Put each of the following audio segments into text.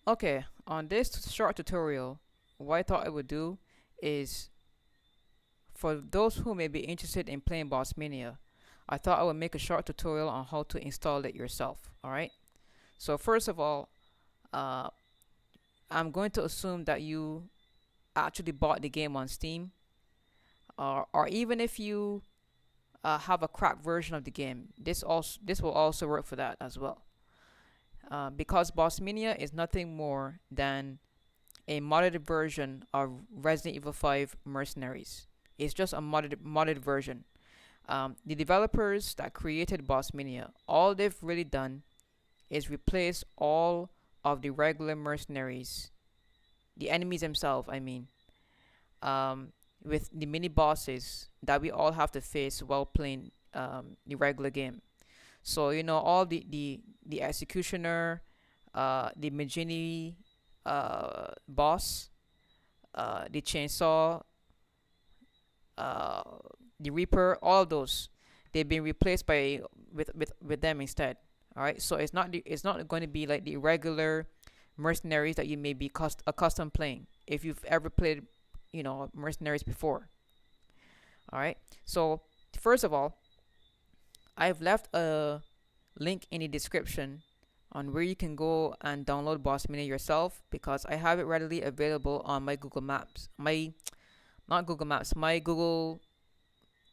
Okay, on this short tutorial, what I thought I would do is for those who may be interested in playing Bossmania, I thought I would make a short tutorial on how to install it yourself. Alright, so first of all, uh, I'm going to assume that you actually bought the game on Steam, or even if you have a cracked version of the game, this will also work for that as well. Because Bossmania is nothing more than a modded version of Resident Evil 5 Mercenaries. It's just a modded version. The developers that created Bossmania, all they've really done is replace all of the regular mercenaries, the enemies themselves, I mean, um, with the mini bosses that we all have to face while playing the regular game. So all the executioner, the Magini boss, the chainsaw, uh, the Reaper, all of those, they've been replaced by with them instead. All right, so it's not going to be like the regular mercenaries that you may be accustomed playing if you've ever played, mercenaries before. All right, so first of all, I've left a link in the description on where you can go and download Boss Mini yourself because I have it readily available on my Google Maps. My not Google Maps, my Google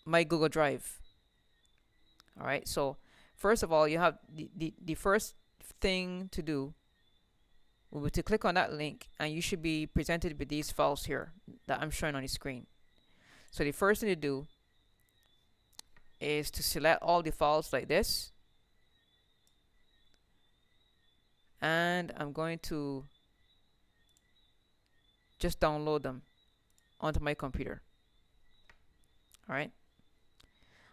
Drive. All right. So first of all, you have the first thing to do will be to click on that link, and you should be presented with these files here that I'm showing on the screen. So the first thing to do is to select all the files like this, and I'm going to just download them onto my computer. All right.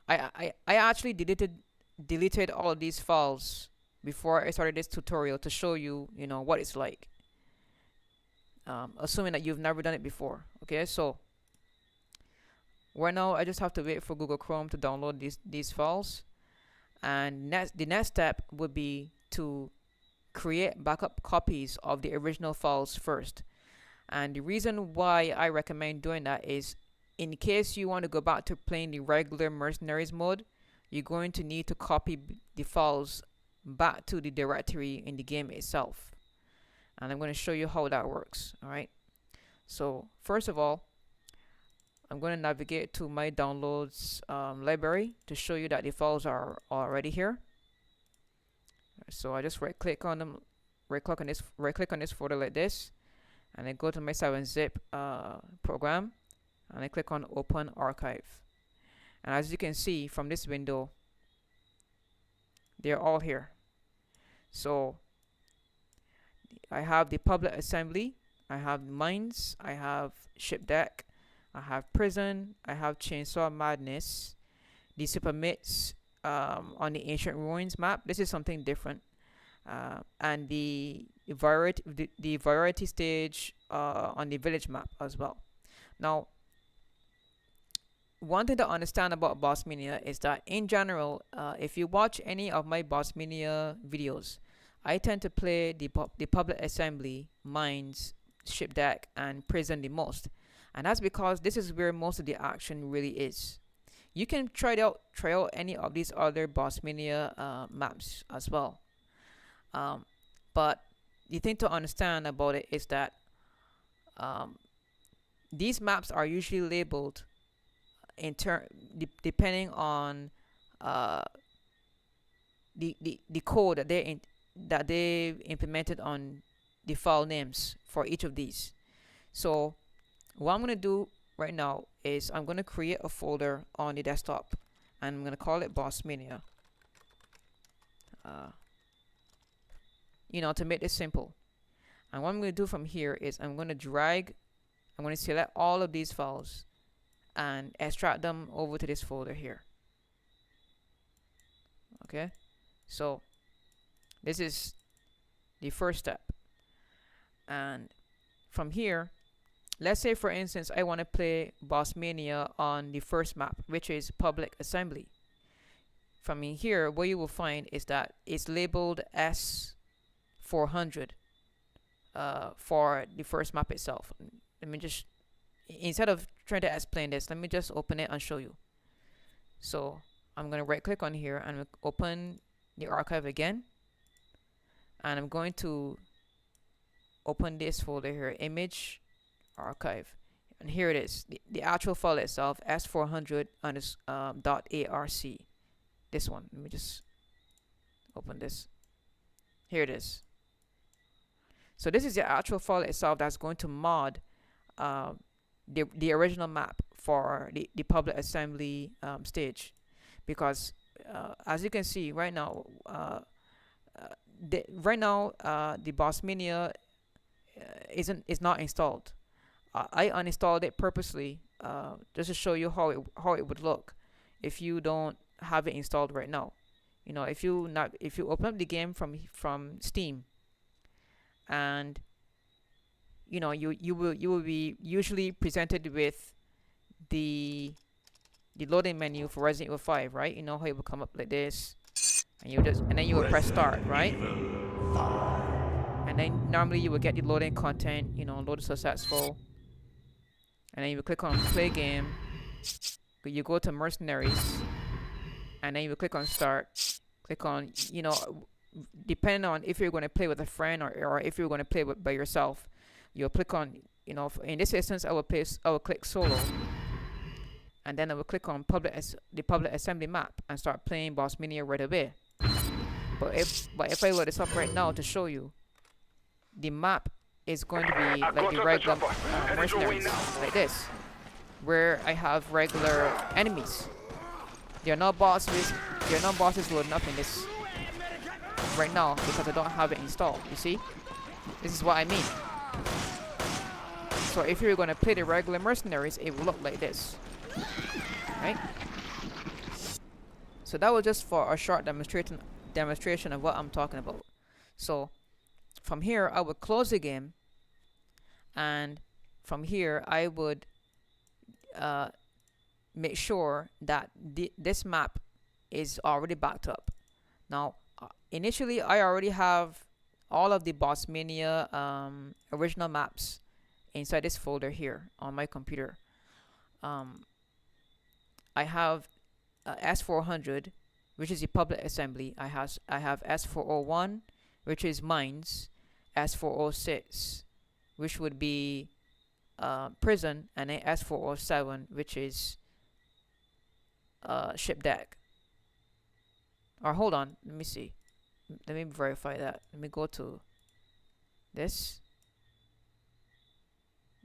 I actually deleted all of these files before I started this tutorial to show you what it's like. Assuming that you've never done it before. Okay, so right now I just have to wait for Google Chrome to download these files, and the next step would be to create backup copies of the original files first. And the reason why I recommend doing that is in case you want to go back to playing the regular mercenaries mode, you're going to need to copy the files back to the directory in the game itself. And I'm going to show you how that works. Alright, so first of all, I'm going to navigate to my downloads library to show you that the files are already here. So I just right click on them, right click on this folder like this, and I go to my 7-zip program, and I click on open archive. And as you can see from this window, they're all here. So I have the public assembly, I have mines, I have ship deck, I have prison, I have chainsaw madness, the super myths on the ancient ruins map. This is something different. And the variety stage on the village map as well. Now, one thing to understand about Bossmania is that in general, if you watch any of my Bossmania videos, I tend to play the public assembly, mines, ship deck, and prison the most, and that's because this is where most of the action really is. You can try out any of these other Bossmania maps as well, um, but the thing to understand about it is that um, these maps are usually labeled depending on uh, the code that they implemented on the file names for each of these. So what I'm gonna do right now is I'm gonna create a folder on the desktop, and I'm gonna call it Bossmania. Uh, to make this simple. And what I'm gonna do from here is I'm gonna select all of these files and extract them over to this folder here. Okay, so this is the first step. And from here, let's say for instance I want to play Bossmania on the first map, which is public assembly. From in here, what you will find is that it's labeled S400 for the first map itself. Let me just, instead of trying to explain this, let me just open it and show you. So I'm going to right click on here and open the archive again, and I'm going to open this folder here, image archive, and here it is, the actual file itself, s400 and it's .arc. This one, let me just open this. Here it is. So this is the actual file itself that's going to mod the original map for the public assembly stage, because as you can see right now, the Bossmania is not installed. I uninstalled it purposely just to show you how it would look if you don't have it installed right now. You know, if you open up the game from Steam, and you know, you will be usually presented with the loading menu for Resident Evil 5, right? You know how it will come up like this, and then you will press start, right? And then normally you will get the loading content, you know, loaded successful, and then you will click on play game. You go to mercenaries, and then you will click on start. Click on, you know, depending on if you're going to play with a friend or if you're going to play by yourself, you'll click on, you know, in this instance I will click solo, and then I will click on the public assembly map and start playing Bossmania right away. But if I load this up right now to show you, the map is going to be like the regular mercenaries, like this, where I have regular enemies. There are no bosses loading up in this right now because I don't have it installed. You see, this is what I mean. So if you're going to play the regular mercenaries, it will look like this, right? So that was just for a short demonstration of what I'm talking about. So from here I would close the game, and from here I would make sure that this map is already backed up. Now initially I already have all of the Bossmania original maps inside this folder here on my computer. I have S400, which is the public assembly. I have S401, which is mines, S406, which would be prison, and then S407, which is ship deck. Or hold on, let me see. Let me verify that. Let me go to this.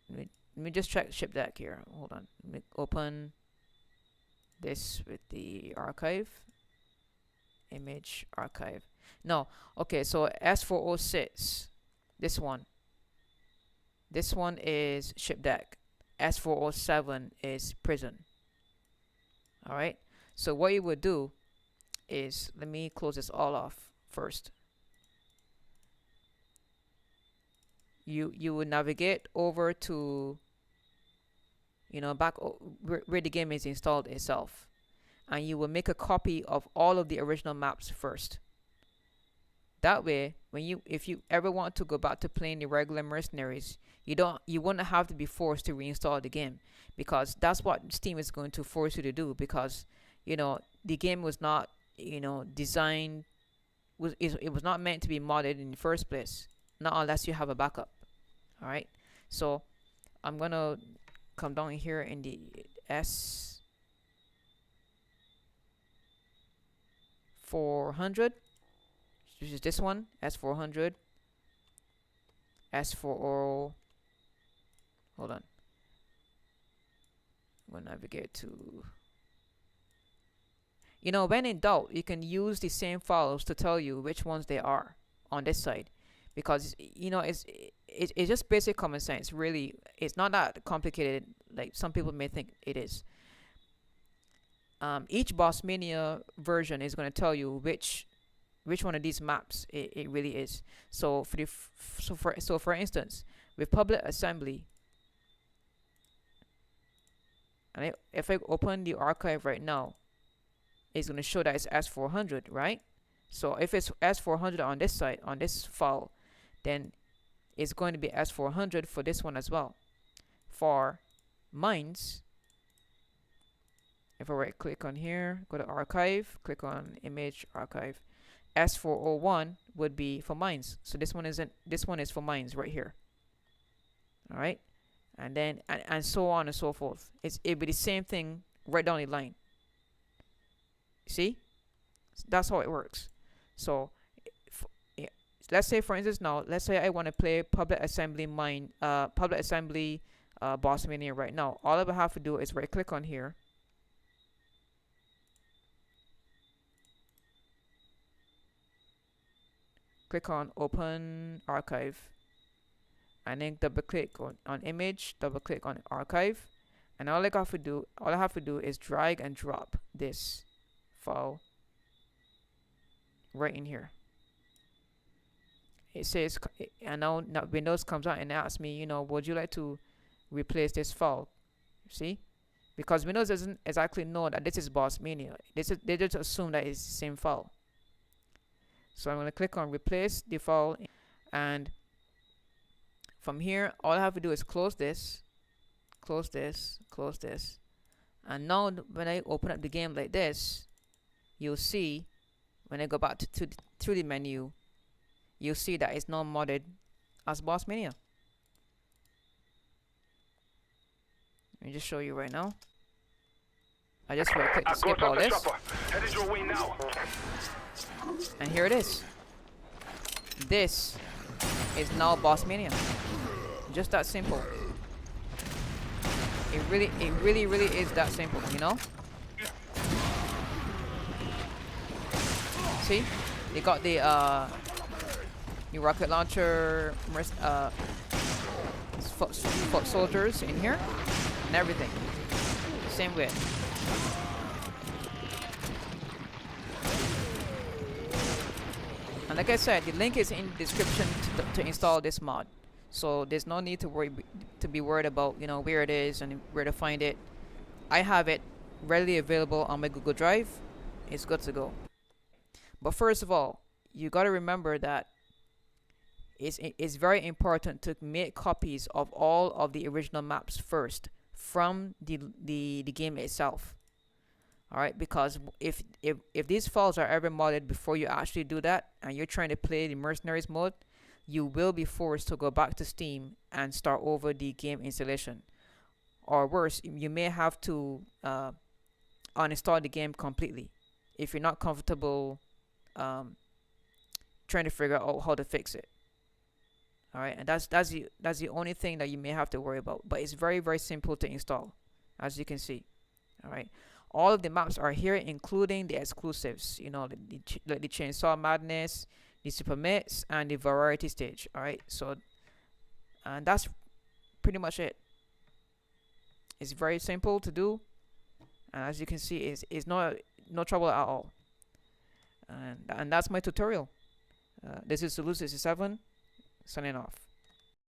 Let me just check ship deck here. Hold on. Let me open this with the archive. Image archive. No. Okay, so S406. This one. This one is ship deck. S407 is prison. Alright. So what you would do is, let me close this all off first. You would navigate over to, you know, back where the game is installed itself, and you will make a copy of all of the original maps first. That way, if you ever want to go back to playing the regular mercenaries, you wouldn't have to be forced to reinstall the game, because that's what Steam is going to force you to do, because you know the game was not, you know, designed, it was not meant to be modded in the first place, not unless you have a backup. All right, so I'm gonna come down here in the S400, which is this one, S400, S40. Hold on, I'm gonna navigate to. You know, when in doubt, you can use the same files to tell you which ones they are on this side, because you know it's just basic common sense. Really, it's not that complicated like some people may think it is. Each Bossmania version is going to tell you which one of these maps it really is. So for instance, with public assembly, and if I open the archive right now, it's going to show that it's S400, right? So if it's S400 on this side, on this file, then is going to be S400 for this one as well. For mines, if I right click on here, go to archive, click on image archive, S401 would be for mines. So this one isn't, this one is for mines right here. All right, and then and so on and so forth. It'll be the same thing right down the line. See, that's how it works. So yeah, let's say for instance now, let's say I want to play public assembly Bossmania right now. All I would have to do is right click on here, click on open archive, and then double click on image, double click on archive, and all I have to do is drag and drop this file right in here. It says, and now Windows comes out and asks me, you know, would you like to replace this file? See, because Windows doesn't exactly know that this is Bossmania. They just assume that it's the same file. So I'm going to click on replace the file, and from here all I have to do is close this, close this, close this, and now when I open up the game like this, you'll see when I go back to the menu, you'll see that it's now modded as Bossmania. Let me just show you right now. I just right click to skip all this, and here it is. This is now Bossmania. Just that simple. It really is that simple, you know? See? They got the new rocket launcher foot soldiers in here and everything. Same way. And like I said, the link is in the description to install this mod. So there's no need to be worried about, you know, where it is and where to find it. I have it readily available on my Google Drive. It's good to go. But first of all, you got to remember that it's very important to make copies of all of the original maps first from the game itself. All right, because if these files are ever modded before you actually do that, and you're trying to play the mercenaries mode, you will be forced to go back to Steam and start over the game installation. Or worse, you may have to uninstall the game completely if you're not comfortable trying to figure out how to fix it. All right, and that's the only thing that you may have to worry about. But it's very simple to install, as you can see. All right, all of the maps are here, including the exclusives. You know, the Chainsaw Madness, the Super Mix, and the Variety Stage. All right, so and that's pretty much it. It's very simple to do, and as you can see, it's no trouble at all. And that's my tutorial. This is Sulu67 signing off.